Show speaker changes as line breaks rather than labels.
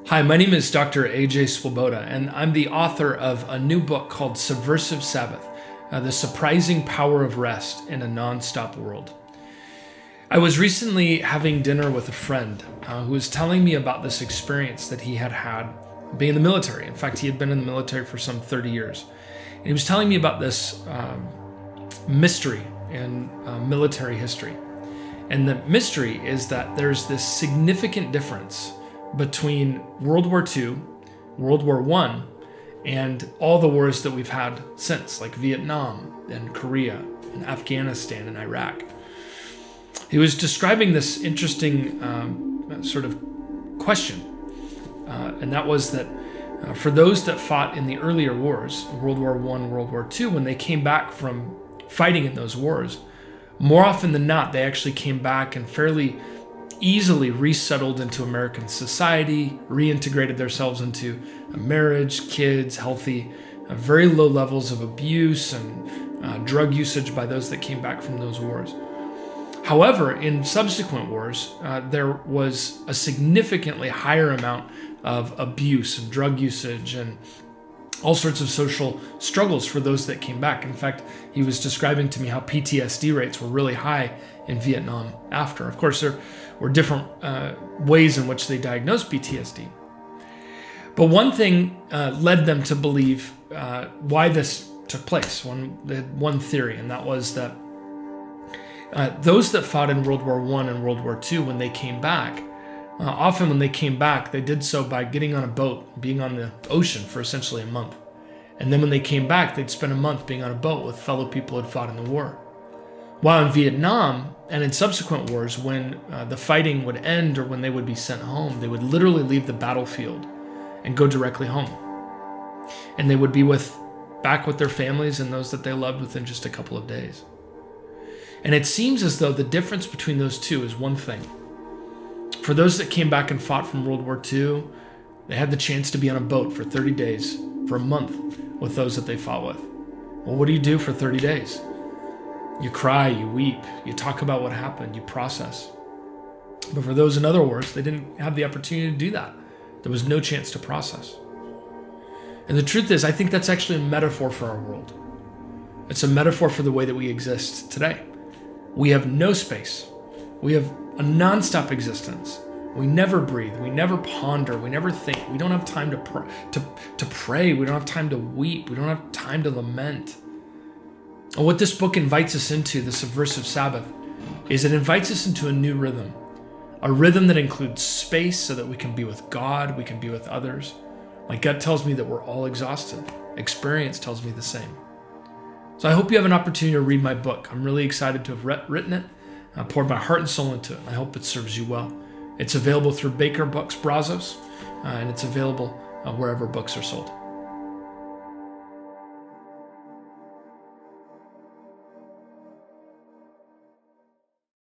Hi, my name is Dr. AJ Swoboda, and I'm the author of a new book called Subversive Sabbath, The Surprising Power of Rest in a Non-Stop World. I was recently having dinner with a friend who was telling me about this experience that he had had being in the military. In fact, he had been in the military for some 30 years. And he was telling me about this mystery in military history. And the mystery is that there's this significant difference between World War II, World War I, and all the wars that we've had since, like Vietnam and Korea and Afghanistan and Iraq. He was describing this interesting sort of question, and that was that for those that fought in the earlier wars, World War I, World War II, when they came back from fighting in those wars, more often than not, they actually came back and fairly easily resettled into American society, reintegrated themselves into a marriage, kids, healthy, very low levels of abuse and drug usage by those that came back from those wars. However, in subsequent wars, there was a significantly higher amount of abuse and drug usage and all sorts of social struggles for those that came back. In fact, he was describing to me how PTSD rates were really high in Vietnam after. Of course, there were different ways in which they diagnosed PTSD. But one thing led them to believe why this took place. They had one theory, and that was that those that fought in World War I and World War II, when they came back, often when they came back, they did so by getting on a boat, being on the ocean for essentially a month. And then when they came back, they'd spend a month being on a boat with fellow people who had fought in the war. While in Vietnam and in subsequent wars, when the fighting would end or when they would be sent home, they would literally leave the battlefield and go directly home. And they would be back with their families and those that they loved within just a couple of days. And it seems as though the difference between those two is one thing. For those that came back and fought from World War II, they had the chance to be on a boat for 30 days, for a month, with those that they fought with. Well, what do you do for 30 days? You cry, you weep, you talk about what happened, you process. But for those in other wars, they didn't have the opportunity to do that. There was no chance to process. And the truth is, I think that's actually a metaphor for our world. It's a metaphor for the way that we exist today. We have no space. We have a nonstop existence. We never breathe. We never ponder. We never think. We don't have time to pray. We don't have time to weep. We don't have time to lament. And what this book invites us into, the Subversive Sabbath, is it invites us into a new rhythm. A rhythm that includes space so that we can be with God, we can be with others. My gut tells me that we're all exhausted. Experience tells me the same. So I hope you have an opportunity to read my book. I'm really excited to have written it. I poured my heart and soul into it, and I hope it serves you well. It's available through Baker Books Brazos, and it's available wherever books are sold.